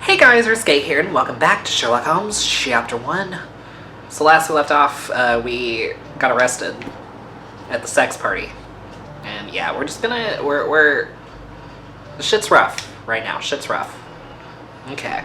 Hey guys, Skate here, and welcome back to Sherlock Holmes, Chapter 1. So last we left off, we got arrested at the sex party. And yeah, we're just gonna, the shit's rough right now, shit's rough. Okay.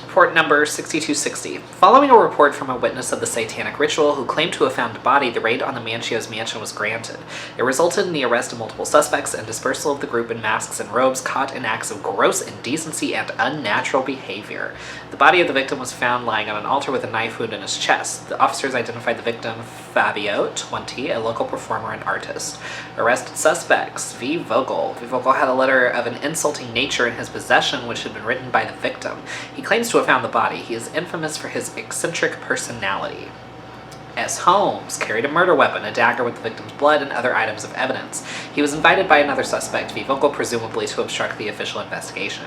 Report number 6260. Following a report from a witness of the satanic ritual who claimed to have found a body, the raid on the Manchio's mansion was granted. It resulted in the arrest of multiple suspects and dispersal of the group in masks and robes caught in acts of gross indecency and unnatural behavior. The body of the victim was found lying on an altar with a knife wound in his chest. The officers identified the victim, Fabio, 20, a local performer and artist. Arrested suspects, V. Vogel. V. Vogel had a letter of an insulting nature in his possession which had been written by the victim. He claims to have found the body. He is infamous for his eccentric personality. S. Holmes carried a murder weapon, a dagger with the victim's blood, and other items of evidence. He was invited by another suspect, V. Vogel, presumably to obstruct the official investigation.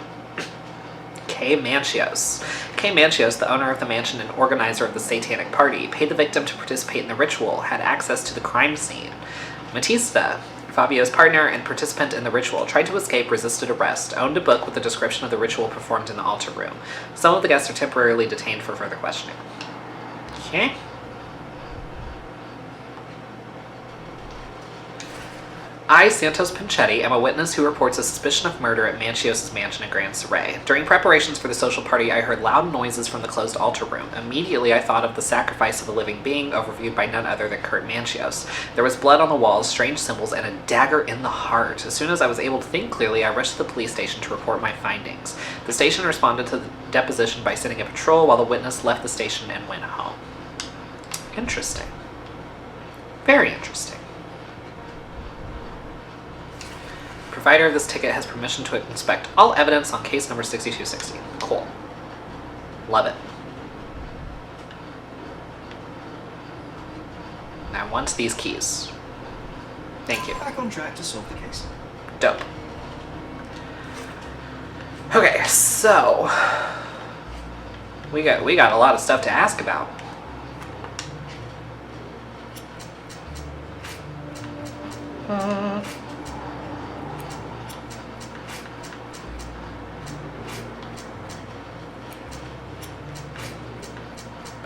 K. Manchios. K. Manchios, the owner of the mansion and organizer of the satanic party, paid the victim to participate in the ritual, had access to the crime scene. Matista, Fabio's partner and participant in the ritual, tried to escape, resisted arrest, owned a book with a description of the ritual performed in the altar room. Some of the guests are temporarily detained for further questioning. Okay. I, Santos Pinchetti, am a witness who reports a suspicion of murder at Manchios' mansion in Grand Surrey. During preparations for the social party, I heard loud noises from the closed altar room. Immediately, I thought of the sacrifice of a living being, overviewed by none other than Kurt Manchios. There was blood on the walls, strange symbols, and a dagger in the heart. As soon as I was able to think clearly, I rushed to the police station to report my findings. The station responded to the deposition by sending a patrol, while the witness left the station and went home. Interesting. Very interesting. Provider of this ticket has permission to inspect all evidence on case number 6260. Cool. Love it. Now, I want these keys. Thank you. Back on track to solve the case. Dope. Okay, so we got a lot of stuff to ask about.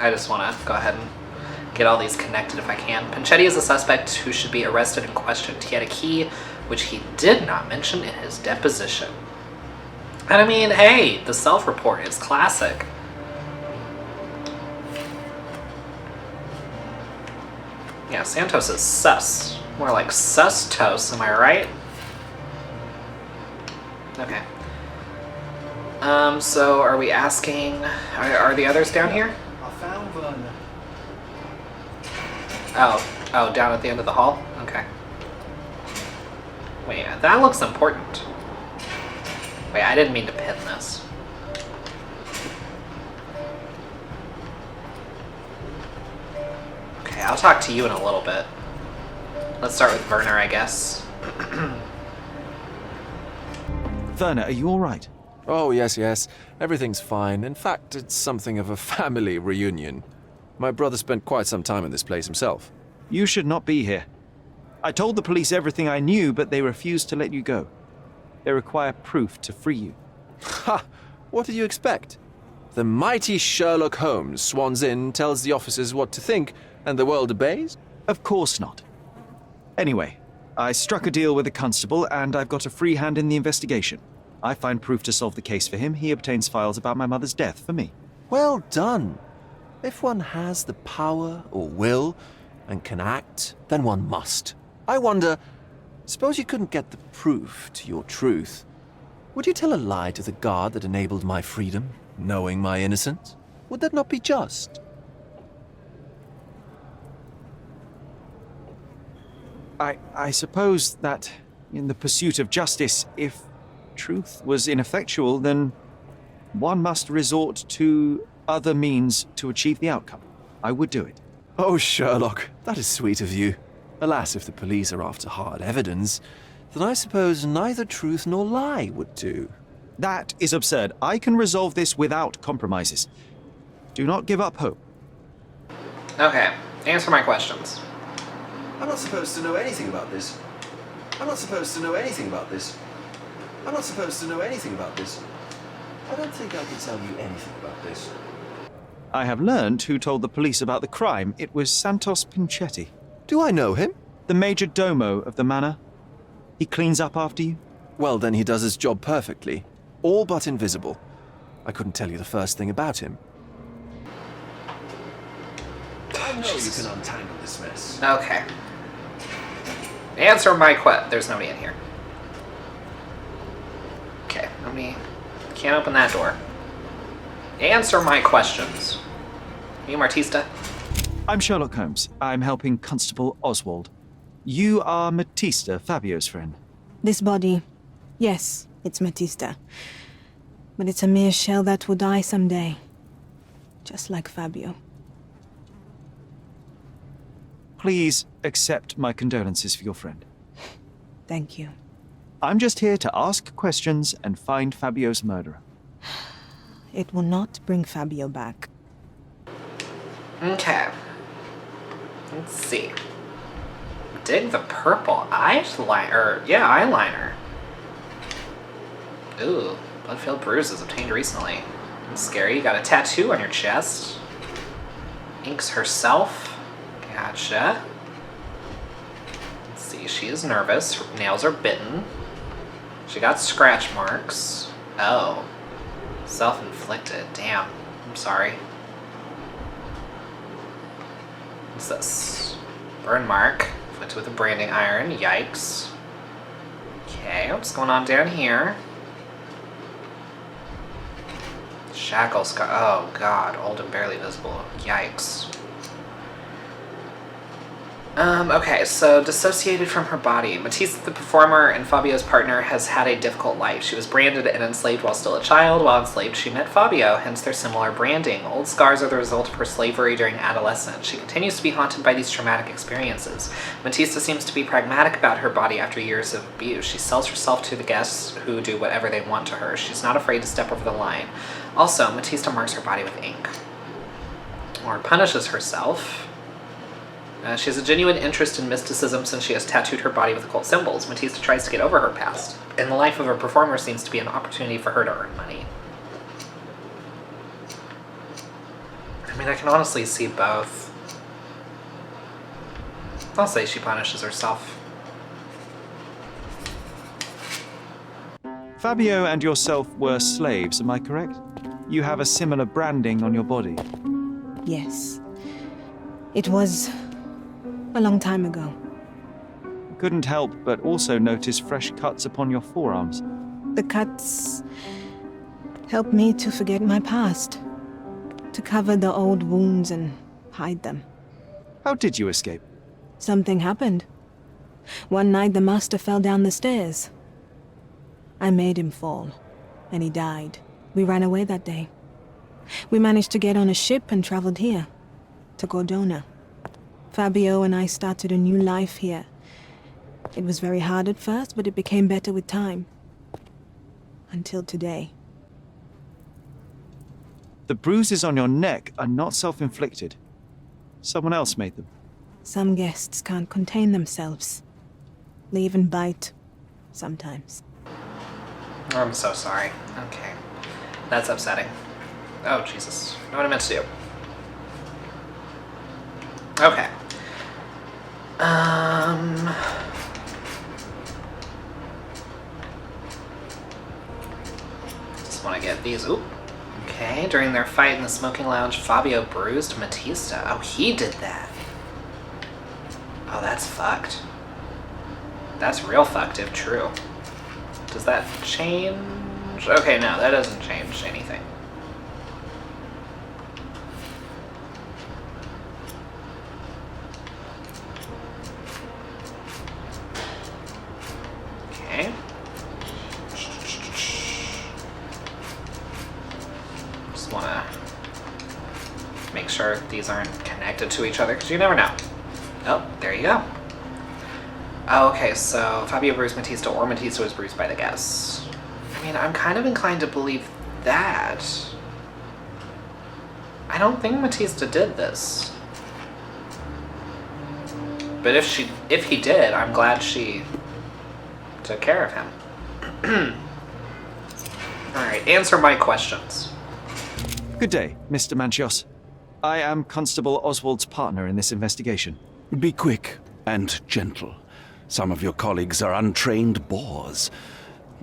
I just want to go ahead and get all these connected if I can. Pinchetti is a suspect who should be arrested and questioned. He had a key, which he did not mention in his deposition. And I mean, hey, the self-report is classic. Yeah, Santos is sus. More like sus-tos, am I right? Okay. So are we asking... Are the others down here? Found Werner. Oh, down at the end of the hall? Okay. Wait, that looks important. Wait, I didn't mean to pin this. Okay, I'll talk to you in a little bit. Let's start with Werner, I guess. Werner, are you all right? Oh, yes. Everything's fine. In fact, it's something of a family reunion. My brother spent quite some time in this place himself. You should not be here. I told the police everything I knew, but they refused to let you go. They require proof to free you. Ha! What did you expect? The mighty Sherlock Holmes swans in, tells the officers what to think, and the world obeys? Of course not. Anyway, I struck a deal with the constable, and I've got a free hand in the investigation. I find proof to solve the case for him. He obtains files about my mother's death for me. Well done. If one has the power or will and can act, then one must. I wonder, suppose you couldn't get the proof to your truth. Would you tell a lie to the guard that enabled my freedom, knowing my innocence? Would that not be just? I suppose that in the pursuit of justice, if truth was ineffectual, then one must resort to other means to achieve the outcome. I would do it. Oh, Sherlock, that is sweet of you. Alas, if the police are after hard evidence, then I suppose neither truth nor lie would do. That is absurd. I can resolve this without compromises. Do not give up hope. Okay, answer my questions. I'm not supposed to know anything about this. I'm not supposed to know anything about this. I don't think I can tell you anything about this. I have learned who told the police about the crime. It was Santos Pinchetti, Do I know him? the major domo of the manor. He cleans up after you. Well, then he does his job perfectly. All but invisible. I couldn't tell you the first thing about him. I know you can untangle this mess. Okay. Answer my question. There's nobody in here. Okay, nobody. Can't open that door. Answer my questions. You Martista? I'm Sherlock Holmes. I'm helping Constable Oswald. You are Matista, Fabio's friend. This body, yes, it's Matista. But it's a mere shell that will die someday. Just like Fabio. Please accept my condolences for your friend. Thank you. I'm just here to ask questions and find Fabio's murderer. It will not bring Fabio back. Okay. Let's see. Dig the purple eyeliner. Yeah, eyeliner. Ooh, blood-filled bruises obtained recently. That's scary. You got a tattoo on your chest. Inks herself. Gotcha. Let's see. She is nervous. Her nails are bitten. She got scratch marks. Oh. Self-inflicted. Damn. I'm sorry. What's this? Burn mark. Inflicted with a branding iron. Yikes. Okay, what's going on down here? Shackle scar. Oh god, old and barely visible. Yikes. Okay, so dissociated from her body. Matisse, the performer and Fabio's partner, has had a difficult life. She was branded and enslaved while still a child. While enslaved, she met Fabio, hence their similar branding. Old scars are the result of her slavery during adolescence. She continues to be haunted by these traumatic experiences. Matista seems to be pragmatic about her body after years of abuse. She sells herself to the guests who do whatever they want to her. She's not afraid to step over the line. Also, Matista marks her body with ink. Or punishes herself. She has a genuine interest in mysticism since she has tattooed her body with occult symbols. Matista tries to get over her past, and the life of a performer seems to be an opportunity for her to earn money. I mean, I can honestly see both. I'll say she punishes herself. Fabio and yourself were slaves, am I correct? You have a similar branding on your body. Yes. It was a long time ago. Couldn't help but also notice fresh cuts upon your forearms. The cuts helped me to forget my past, to cover the old wounds and hide them. How did you escape? Something happened. One night the master fell down the stairs. I made him fall, and he died. We ran away that day. We managed to get on a ship and traveled here, to Cordona. Fabio and I started a new life here. It was very hard at first, but it became better with time. Until today. The bruises on your neck are not self-inflicted. Someone else made them. Some guests can't contain themselves. They even bite, sometimes. I'm so sorry. Okay. That's upsetting. Oh, Jesus. Know what I meant to do. Okay. Just want to get these. Oop. Okay. During their fight in the smoking lounge, Fabio bruised Matista. Oh, he did that. Oh, that's fucked. That's real fucked if true. Does that change? Okay, no, that doesn't change anything. Okay. Just want to make sure these aren't connected to each other, because you never know. Oh, there you go. Oh, okay, so Fabio bruised Matista, or Matista was bruised by the guests. I mean, I'm kind of inclined to believe that. I don't think Matista did this. But if he did, I'm glad she took care of him. Alright, answer my questions. Good day, Mr. Manchios. I am Constable Oswald's partner in this investigation. Be quick and gentle. Some of your colleagues are untrained boors.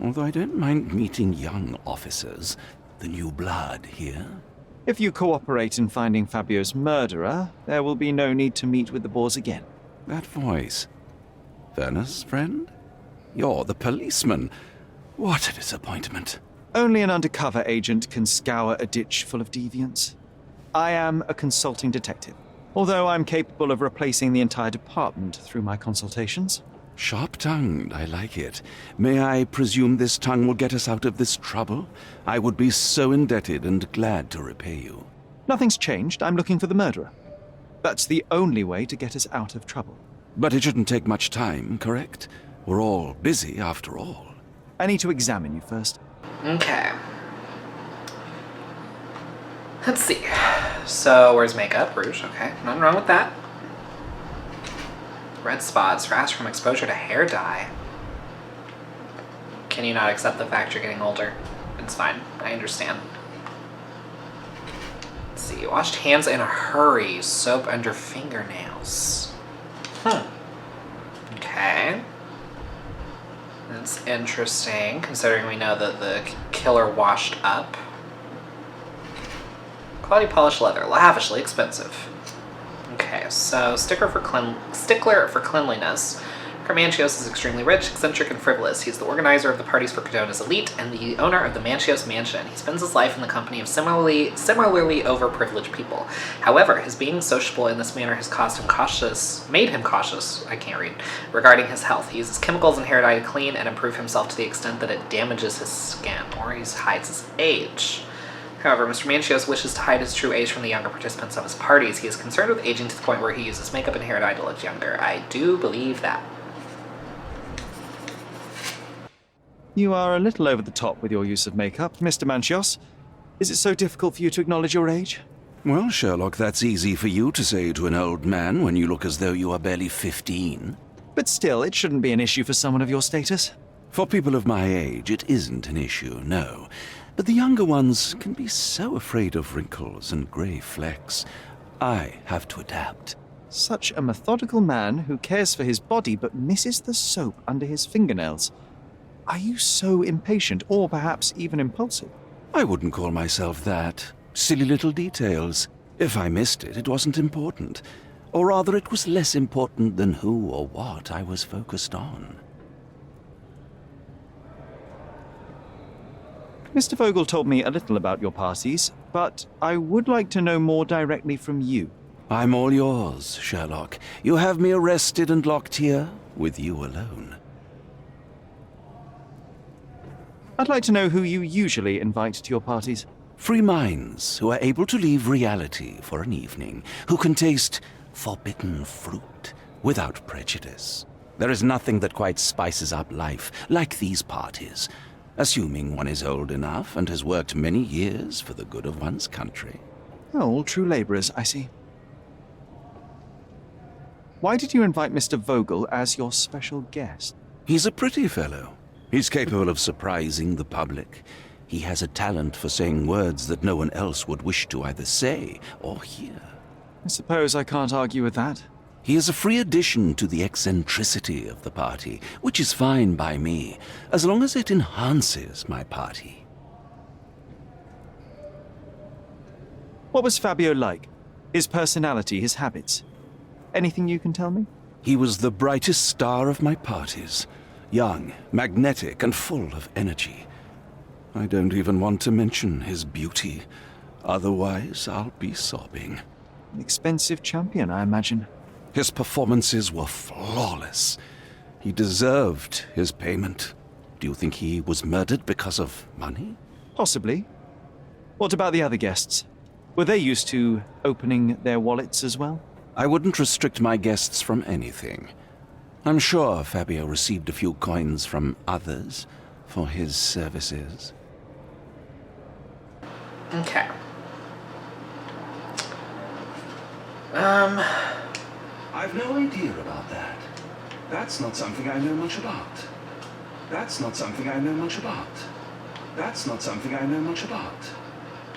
Although I don't mind meeting young officers. The new blood here. If you cooperate in finding Fabio's murderer, there will be no need to meet with the Boers again. That voice. Werner's friend? You're the policeman. What a disappointment. Only an undercover agent can scour a ditch full of deviants. I am a consulting detective, although I'm capable of replacing the entire department through my consultations. Sharp-tongued, I like it. May I presume this tongue will get us out of this trouble? I would be so indebted and glad to repay you. Nothing's changed. I'm looking for the murderer. That's the only way to get us out of trouble. But it shouldn't take much time, correct? We're all busy, after all. I need to examine you first. Okay. Let's see. So, where's makeup? Rouge, okay. Nothing wrong with that. Red spots, rash from exposure to hair dye. Can you not accept the fact you're getting older? It's fine. I understand. Let's see. Washed hands in a hurry. Soap under fingernails. Okay. That's interesting, considering we know that the killer washed up. Quality polished leather. Lavishly expensive. Okay, so stickler for cleanliness. Manchios is extremely rich, eccentric, and frivolous. He's the organizer of the parties for Cordona's elite and the owner of the Manchios Mansion. He spends his life in the company of similarly overprivileged people. However, his being sociable in this manner has made him cautious, regarding his health. He uses chemicals and hair dye to clean and improve himself to the extent that it damages his skin, or he hides his age. However, Mr. Manchios wishes to hide his true age from the younger participants of his parties. He is concerned with aging to the point where he uses makeup and hair dye to look younger. I do believe that. You are a little over the top with your use of makeup, Mr. Manchios. Is it so difficult for you to acknowledge your age? Well, Sherlock, that's easy for you to say to an old man when you look as though you are barely 15. But still, it shouldn't be an issue for someone of your status. For people of my age, it isn't an issue, no. But the younger ones can be so afraid of wrinkles and grey flecks. I have to adapt. Such a methodical man who cares for his body but misses the soap under his fingernails. Are you so impatient, or perhaps even impulsive? I wouldn't call myself that. Silly little details. If I missed it, it wasn't important. Or rather, it was less important than who or what I was focused on. Mr. Vogel told me a little about your parties, but I would like to know more directly from you. I'm all yours, Sherlock. You have me arrested and locked here, with you alone. I'd like to know who you usually invite to your parties. Free minds who are able to leave reality for an evening, who can taste forbidden fruit without prejudice. There is nothing that quite spices up life like these parties, assuming one is old enough and has worked many years for the good of one's country. Oh, all true labourers, I see. Why did you invite Mr. Vogel as your special guest? He's a pretty fellow. He's capable of surprising the public. He has a talent for saying words that no one else would wish to either say or hear. I suppose I can't argue with that. He is a free addition to the eccentricity of the party, which is fine by me, as long as it enhances my party. What was Fabio like? His personality, his habits? Anything you can tell me? He was the brightest star of my parties. Young, magnetic, and full of energy. I don't even want to mention his beauty. Otherwise, I'll be sobbing. An expensive champion, I imagine. His performances were flawless. He deserved his payment. Do you think he was murdered because of money? Possibly. What about the other guests? Were they used to opening their wallets as well? I wouldn't restrict my guests from anything. I'm sure Fabio received a few coins from others for his services. Okay. I've no idea about that. That's not something I know much about. That's not something I know much about.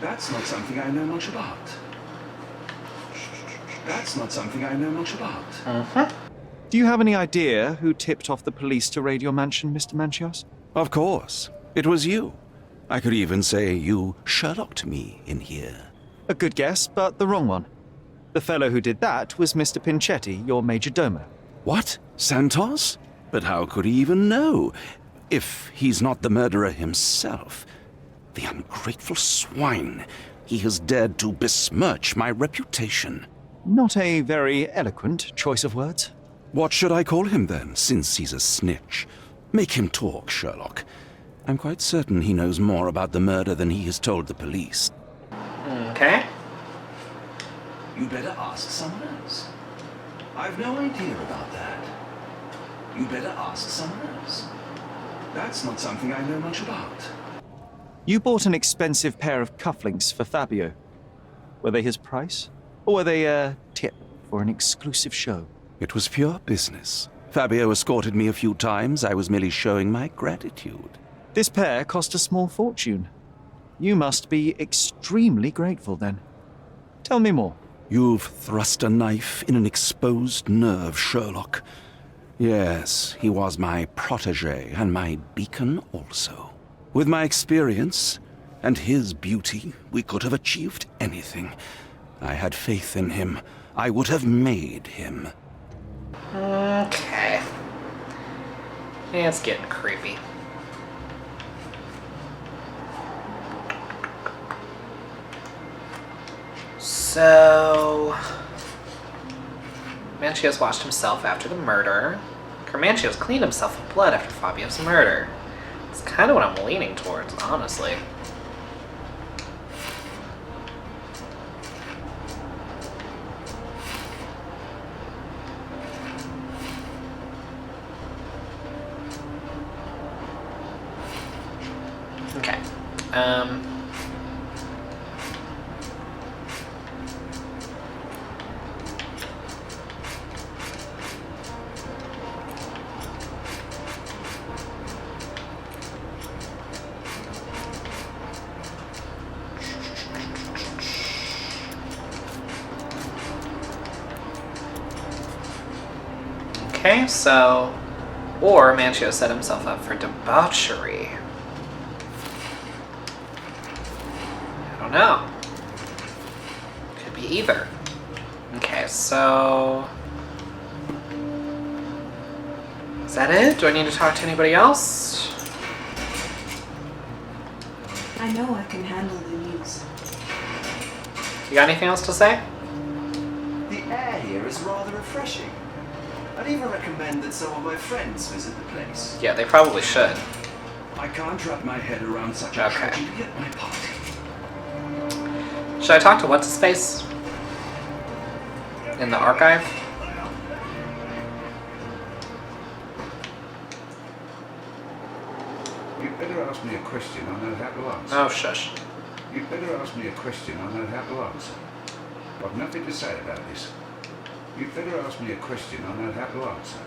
That's not something I know much about. That's not something I know much about. Do you have any idea who tipped off the police to raid your mansion, Mr. Manchios? Of course. It was you. I could even say you Sherlocked me in here. A good guess, but the wrong one. The fellow who did that was Mr. Pinchetti, your major domo. What? Santos? But how could he even know? If he's not the murderer himself. The ungrateful swine. He has dared to besmirch my reputation. Not a very eloquent choice of words. What should I call him then, since he's a snitch? Make him talk, Sherlock. I'm quite certain he knows more about the murder than he has told the police. Okay. You better ask someone else. I've no idea about that. You better ask someone else. That's not something I know much about. You bought an expensive pair of cufflinks for Fabio. Were they his price? Or were they a tip for an exclusive show? It was pure business. Fabio escorted me a few times. I was merely showing my gratitude. This pair cost a small fortune. You must be extremely grateful then. Tell me more. You've thrust a knife in an exposed nerve, Sherlock. Yes, he was my protégé and my beacon also. With my experience and his beauty, we could have achieved anything. I had faith in him. I would have made him. Okay. Yeah, it's getting creepy. So... Manchios washed himself after the murder. Manchios cleaned himself of blood after Fabio's murder. It's kind of what I'm leaning towards, honestly. Okay. Okay, so... Or Manchio set himself up for debauchery. I don't know. Could be either. Okay, so... Is that it? Do I need to talk to anybody else? I know I can handle the news. You got anything else to say? The air here is rather refreshing. I'd even recommend that some of my friends visit the place. Yeah, they probably should. I can't wrap my head around such a Okay. tragedy at my party. Should I talk to what's-his-face? In the archive? You'd better ask me a question I know how to answer. Oh, shush. You'd better ask me a question I know how to answer. I've nothing to say about this. You'd better ask me a question I know how to answer.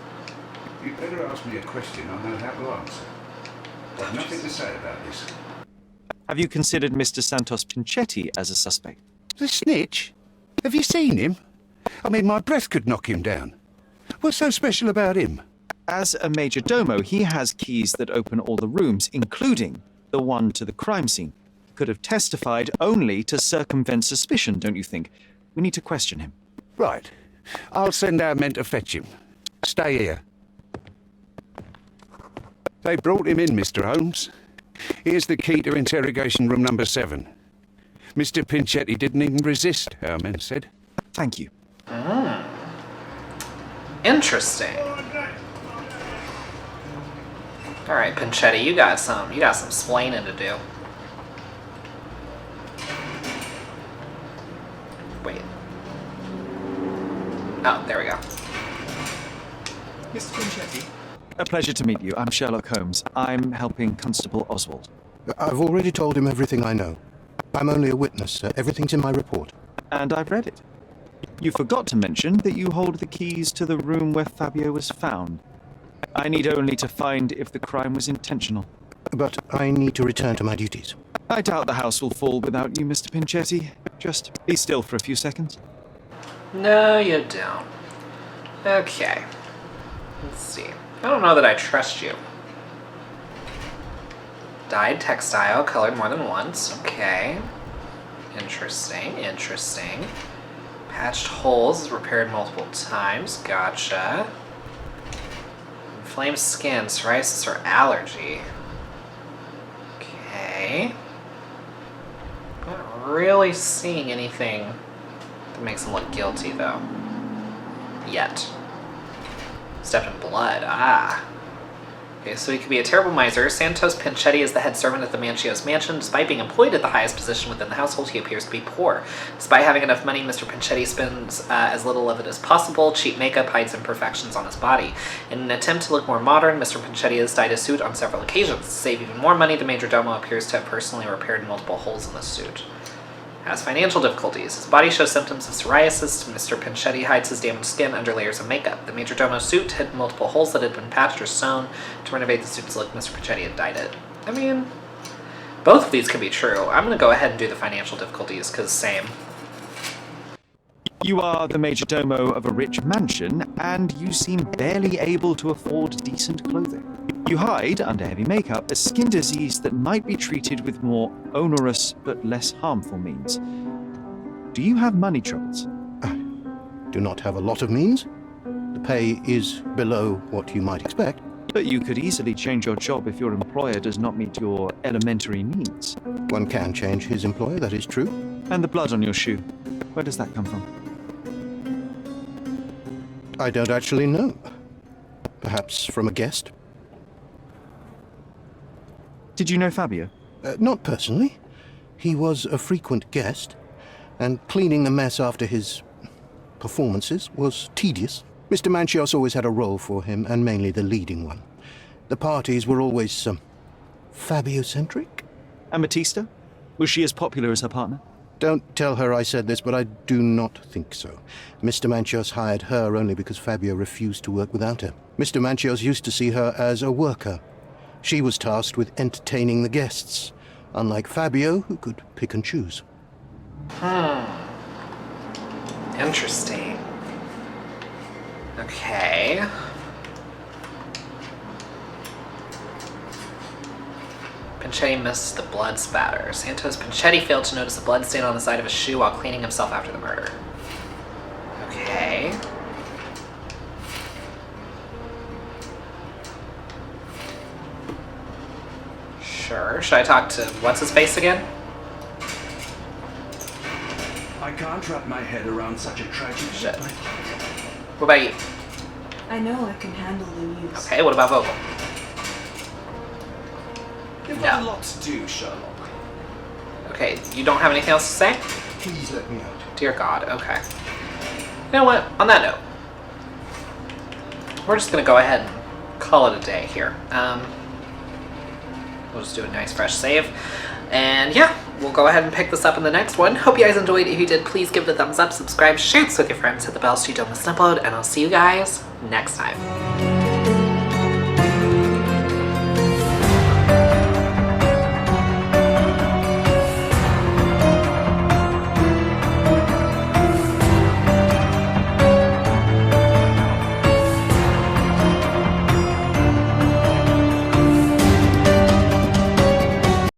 You'd better ask me a question I know how to answer. I've nothing to say about this. Have you considered Mr. Santos Pinchetti as a suspect? The snitch? Have you seen him? I mean, my breath could knock him down. What's so special about him? As a major domo, he has keys that open all the rooms, including the one to the crime scene. Could have testified only to circumvent suspicion, don't you think? We need to question him. Right. I'll send our men to fetch him. Stay here. They brought him in, Mr. Holmes. Here's the key to interrogation room number 7. Mr. Pinchetti didn't even resist, our men said. Thank you. Interesting. All right, Pinchetti, you got some splaining to do. Wait. Oh, there we go. Mr. Pinchetti? A pleasure to meet you. I'm Sherlock Holmes. I'm helping Constable Oswald. I've already told him everything I know. I'm only a witness. Everything's in my report. And I've read it. You forgot to mention that you hold the keys to the room where Fabio was found. I need only to find if the crime was intentional. But I need to return to my duties. I doubt the house will fall without you, Mr. Pinchetti. Just be still for a few seconds. No, you don't. Okay. Let's see. I don't know that I trust you. Dyed textile, colored more than once. Okay. Interesting, interesting. Patched holes, repaired multiple times. Gotcha. Inflamed skin, psoriasis or allergy. Okay. Not really seeing anything that makes him look guilty, though. Yet. Stepped in blood. Ah. Okay, so he could be a terrible miser. Santos Pinchetti is the head servant at the Mancio's mansion. Despite being employed at the highest position within the household, he appears to be poor. Despite having enough money, Mr. Pinchetti spends as little of it as possible. Cheap makeup hides imperfections on his body. In an attempt to look more modern, Mr. Pinchetti has dyed his suit on several occasions. To save even more money, the major domo appears to have personally repaired multiple holes in the suit. Has financial difficulties. His body shows symptoms of psoriasis. Mr. Pinchetti hides his damaged skin under layers of makeup. The major domo suit hid multiple holes that had been patched or sewn. To renovate the suit's look, Mr. Pinchetti had dyed it. I mean, both of these can be true. I'm going to go ahead and do the financial difficulties, because same. You are the major domo of a rich mansion, and you seem barely able to afford decent clothing. You hide, under heavy makeup, a skin disease that might be treated with more onerous but less harmful means. Do you have money troubles? I do not have a lot of means. The pay is below what you might expect. But you could easily change your job if your employer does not meet your elementary needs. One can change his employer, that is true. And the blood on your shoe, where does that come from? I don't actually know. Perhaps from a guest? Did you know Fabio? Not personally. He was a frequent guest, and cleaning the mess after his performances was tedious. Mr. Mancios always had a role for him, and mainly the leading one. The parties were always, Fabio-centric? And Batista? Was she as popular as her partner? Don't tell her I said this, but I do not think so. Mr. Mancios hired her only because Fabio refused to work without her. Mr. Mancios used to see her as a worker. She was tasked with entertaining the guests, unlike Fabio, who could pick and choose. Interesting. Okay. Pinchetti missed the blood spatter. Santos Pinchetti failed to notice the blood stain on the side of his shoe while cleaning himself after the murder. Okay. Sure. Should I talk to what's-his-face again? I can't wrap my head around such a tragic Shit. What about you? I know I can handle the news. Okay, what about Vogel? You've got a lot to do, Sherlock. Okay, you don't have anything else to say? Please let me out. Dear God, okay. You know what? On that note, we're just gonna go ahead and call it a day here. We'll just do a nice fresh save. And yeah, we'll go ahead and pick this up in the next one. Hope you guys enjoyed. If you did, please give it a thumbs up, subscribe, share this with your friends, hit the bell so you don't miss an upload, and I'll see you guys next time.